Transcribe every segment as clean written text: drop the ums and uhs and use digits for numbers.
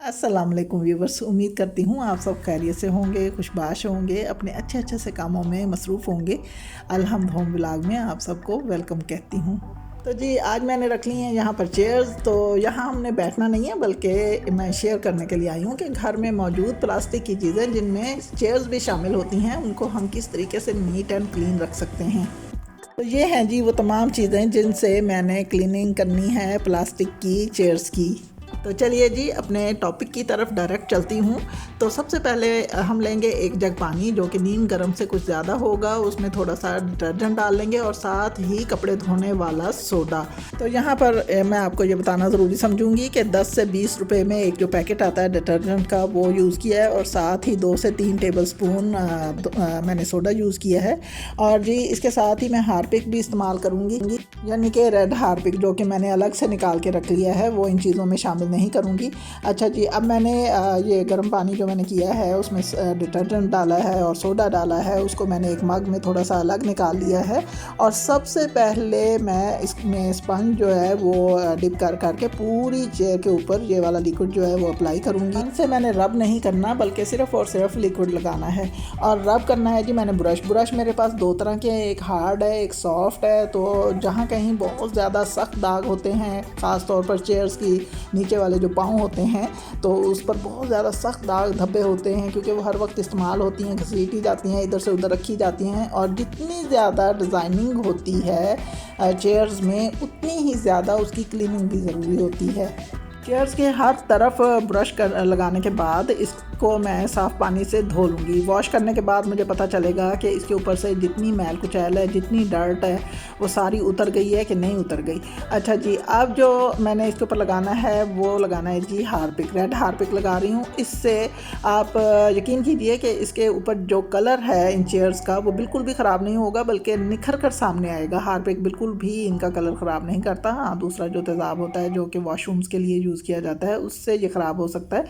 अस्सलाम वालेकुम व्यूवर्स, उम्मीद करती हूँ आप सब खैरियत से होंगे, खुशबाश होंगे, अपने अच्छे अच्छे से कामों में मसरूफ़ होंगे। अलहम्द होम व्लॉग में आप सबको वेलकम कहती हूँ। तो जी आज मैंने रख ली हैं यहाँ पर चेयर्स। तो यहाँ हमने बैठना नहीं है बल्कि मैं शेयर करने के लिए आई हूँ कि घर में मौजूद प्लास्टिक की चीज़ें जिनमें चेयर्स भी शामिल होती हैं उनको हम किस तरीके से नीट एंड क्लीन रख सकते हैं। तो ये हैं जी वो तमाम चीज़ें जिनसे मैंने क्लीनिंग करनी है प्लास्टिक की चेयर्स की। तो चलिए जी अपने टॉपिक की तरफ डायरेक्ट चलती हूँ। तो सबसे पहले हम लेंगे एक जग पानी जो कि नीम गर्म से कुछ ज़्यादा होगा, उसमें थोड़ा सा डिटर्जेंट डाल लेंगे और साथ ही कपड़े धोने वाला सोडा। तो यहाँ पर मैं आपको ये बताना ज़रूरी समझूंगी कि 10 से 20 रुपए में एक जो पैकेट आता है डिटर्जेंट का वो यूज़ किया है और साथ ही 2 से 3 टेबल स्पून मैंने सोडा यूज़ किया है। और जी इसके साथ ही मैं हार्पिक भी इस्तेमाल करूँगी, यानी कि रेड हार्पिक जो कि मैंने अलग से निकाल के रख लिया है, वो इन चीज़ों में शामिल नहीं करूँगी। अच्छा जी, अब मैंने ये गर्म पानी जो मैंने किया है उसमें डिटर्जेंट डाला है और सोडा डाला है, उसको मैंने एक मग में थोड़ा सा अलग निकाल लिया है। और सबसे पहले मैं इसमें स्पंज जो है वो डिप कर करके पूरी चेयर के ऊपर ये वाला लिक्विड जो है वो अप्लाई करूँगी। इनसे मैंने रब नहीं करना बल्कि सिर्फ और सिर्फ लिक्विड लगाना है। और रब करना है जी मैंने ब्रश मेरे पास दो तरह के, एक हार्ड है एक सॉफ्ट है। तो जहाँ कहीं बहुत ज़्यादा सख्त दाग होते हैं, ख़ास तौर पर चेयर्स की नीचे वाले जो पाँव होते हैं, तो उस पर बहुत ज़्यादा सख्त दाग धब्बे होते हैं क्योंकि वो हर वक्त इस्तेमाल होती हैं, घसीटी जाती हैं, इधर से उधर रखी जाती हैं। और जितनी ज़्यादा डिज़ाइनिंग होती है चेयर्स में उतनी ही ज़्यादा उसकी क्लीनिंग भी ज़रूरी होती है। चेयर्स के हर तरफ ब्रश कर लगाने के बाद इसको मैं साफ़ पानी से धो लूँगी। वॉश करने के बाद मुझे पता चलेगा कि इसके ऊपर से जितनी मैल कुचैल है, जितनी डर्ट है, वो सारी उतर गई है कि नहीं उतर गई। अच्छा जी, अब जो मैंने इसके ऊपर लगाना है वो लगाना है जी हार्पिक, रेड हार्पिक लगा रही हूँ। इससे आप यकीन कीजिए कि इसके ऊपर जो कलर है इन चेयर्स का वो बिल्कुल भी ख़राब नहीं होगा बल्कि निखर कर सामने आएगा। हार्पिक बिल्कुल भी इनका कलर ख़राब नहीं करता। हाँ, दूसरा जो तेज़ाब होता है जो कि वॉशरूम्स के लिए यूज़ किया जाता है उससे ये ख़राब हो सकता है,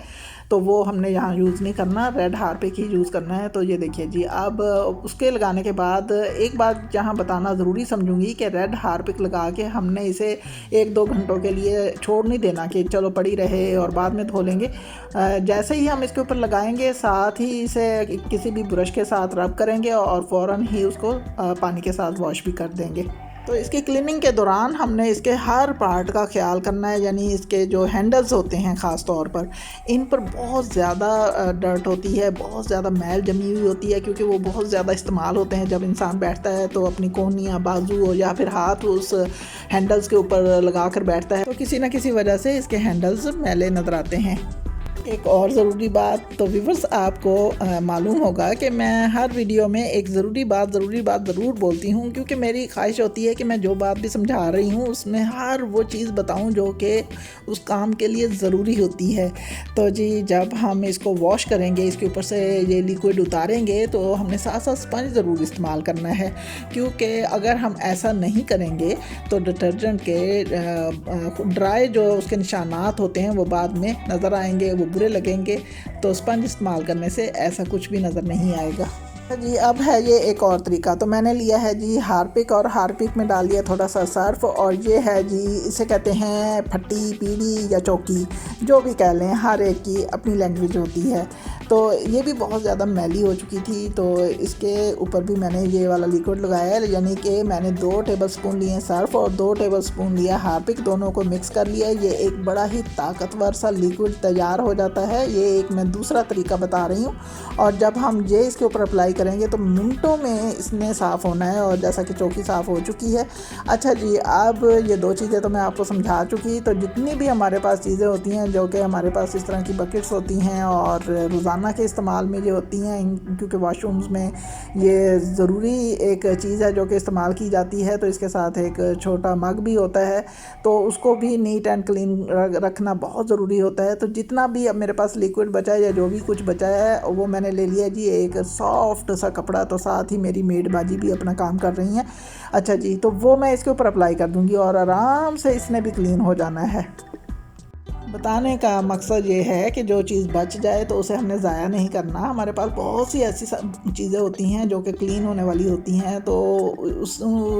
तो वो हमने यहाँ यूज़ नहीं करना, रेड हार्पिक ही यूज़ करना है। तो ये देखिए जी, अब उसके लगाने के बाद एक बात यहाँ बताना ज़रूरी समझूंगी कि रेड हार्पिक लगा के हमने इसे 1-2 घंटों के लिए छोड़ नहीं देना कि चलो पड़ी रहे और बाद में धो लेंगे। जैसे ही हम इसके ऊपर लगाएंगे साथ ही इसे किसी भी ब्रश के साथ रब करेंगे और फ़ौरन ही उसको पानी के साथ वॉश भी कर देंगे। तो इसकी क्लीनिंग के दौरान हमने इसके हर पार्ट का ख्याल करना है, यानी इसके जो हैंडल्स होते हैं ख़ास तौर पर, इन पर बहुत ज़्यादा डर्ट होती है, बहुत ज़्यादा मैल जमी हुई होती है क्योंकि वो बहुत ज़्यादा इस्तेमाल होते हैं। जब इंसान बैठता है तो अपनी कोहनियाँ, बाजू या फिर हाथ उस हैंडल्स के ऊपर लगा कर बैठता है, तो किसी न किसी वजह से इसके हैंडल्स मैले नज़र आते हैं। एक और ज़रूरी बात, तो व्यूवर्स आपको मालूम होगा कि मैं हर वीडियो में एक ज़रूरी बात ज़रूर बोलती हूँ क्योंकि मेरी ख्वाहिश होती है कि मैं जो बात भी समझा रही हूँ उसमें हर वो चीज़ बताऊँ जो कि उस काम के लिए ज़रूरी होती है। तो जी जब हम इसको वॉश करेंगे, इसके ऊपर से ये लिक्विड उतारेंगे, तो हमने साथ साथ स्पंज ज़रूर इस्तेमाल करना है क्योंकि अगर हम ऐसा नहीं करेंगे तो डिटर्जेंट के ड्राई जो उसके निशानात होते हैं वो बाद में नज़र आएंगे, वो बुरे लगेंगे। तो स्पंज इस्तेमाल करने से ऐसा कुछ भी नज़र नहीं आएगा। जी अब है ये एक और तरीका। तो मैंने लिया है जी हार्पिक और हार्पिक में डाल दिया थोड़ा सा सर्फ, और ये है जी, इसे कहते हैं फट्टी, पीढ़ी या चौकी, जो भी कह लें, हर एक की अपनी लैंग्वेज होती है। तो ये भी बहुत ज़्यादा मैली हो चुकी थी, तो इसके ऊपर भी मैंने ये वाला लिक्विड लगाया है, यानी कि मैंने 2 टेबल स्पून लिए सर्फ और 2 टेबल स्पून लिया हार्पिक, दोनों को मिक्स कर लिया। ये एक बड़ा ही ताकतवर सा लिक्विड तैयार हो जाता है। ये एक मैं दूसरा तरीका बता रही हूँ। और जब हम ये इसके ऊपर अप्लाई करेंगे तो मिनटों में इसने साफ़ होना है, और जैसा कि चौकी साफ़ हो चुकी है। अच्छा जी, अब ये 2 चीज़ें तो मैं आपको समझा चुकी। तो जितनी भी हमारे पास चीज़ें होती हैं जो कि हमारे पास इस तरह की बकेट्स होती हैं और रोज़ाना के इस्तेमाल में ये होती हैं, क्योंकि वॉशरूम्स में ये ज़रूरी एक चीज़ है जो कि इस्तेमाल की जाती है, तो इसके साथ एक छोटा मग भी होता है, तो उसको भी नीट एंड क्लीन रखना बहुत ज़रूरी होता है। तो जितना भी अब मेरे पास लिक्विड बचा है या जो भी कुछ बचा है वो मैंने ले लिया जी एक सॉफ्ट सा कपड़ा। तो साथ ही मेरी मेड बाजी भी अपना काम कर रही हैं। अच्छा जी, तो वो मैं इसके ऊपर अप्लाई कर दूंगी और आराम से इसने भी क्लीन हो जाना है। बताने का मकसद ये है कि जो चीज़ बच जाए तो उसे हमने ज़ाया नहीं करना। हमारे पास बहुत सी ऐसी चीज़ें होती हैं जो कि क्लीन होने वाली होती हैं, तो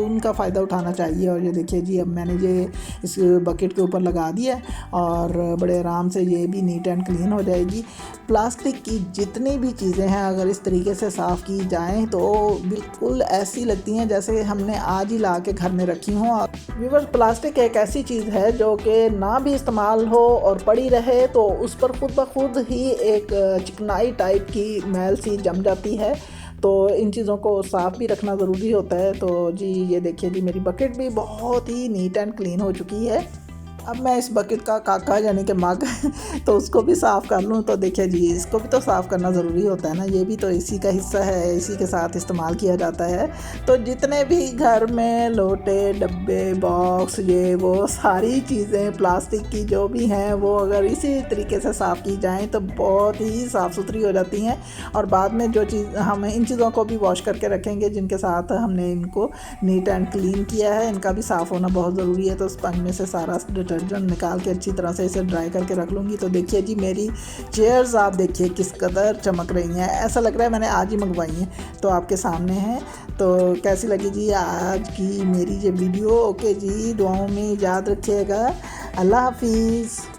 उनका फ़ायदा उठाना चाहिए। और ये देखिए जी, अब मैंने ये इस बकेट के ऊपर लगा दिया और बड़े आराम से ये भी नीट एंड क्लीन हो जाएगी। प्लास्टिक की जितनी भी चीज़ें हैं अगर इस तरीके से साफ़ की जाएँ तो बिल्कुल ऐसी लगती हैं जैसे हमने आज ही ला के घर में रखी हों। व्यूअर्स, प्लास्टिक एक ऐसी चीज़ है जो कि ना भी इस्तेमाल हो और पड़ी रहे तो उस पर खुद ब खुद ही एक चिकनाई टाइप की मैल सी जम जाती है। तो इन चीज़ों को साफ़ भी रखना ज़रूरी होता है। तो जी ये देखिए जी, मेरी बकेट भी बहुत ही नीट एंड क्लीन हो चुकी है। अब मैं इस बकेट का काका यानी कि मग तो उसको भी साफ़ कर लूँ। तो देखिए जी, इसको भी तो साफ़ करना ज़रूरी होता है ना, ये भी तो इसी का हिस्सा है, इसी के साथ इस्तेमाल किया जाता है। तो जितने भी घर में लोटे, डब्बे, बॉक्स, ये वो सारी चीज़ें प्लास्टिक की जो भी हैं वो अगर इसी तरीके से साफ़ की जाएँ तो बहुत ही साफ़ सुथरी हो जाती हैं। और बाद में जो चीज़ हम इन चीज़ों को भी वॉश करके रखेंगे जिनके साथ हमने इनको नीट एंड क्लीन किया है, इनका भी साफ़ होना बहुत ज़रूरी है। तो स्पंज में से सारा डिटर्जेंट निकाल के अच्छी तरह से इसे ड्राई करके रख लूँगी। तो देखिए जी, मेरी चेयर्स आप देखिए किस कदर चमक रही हैं, ऐसा लग रहा है मैंने आज ही मंगवाई हैं। तो आपके सामने हैं। तो कैसी लगी जी आज की मेरी ये वीडियो? ओके जी, दुआओं में याद रखिएगा। अल्लाह हाफिज़।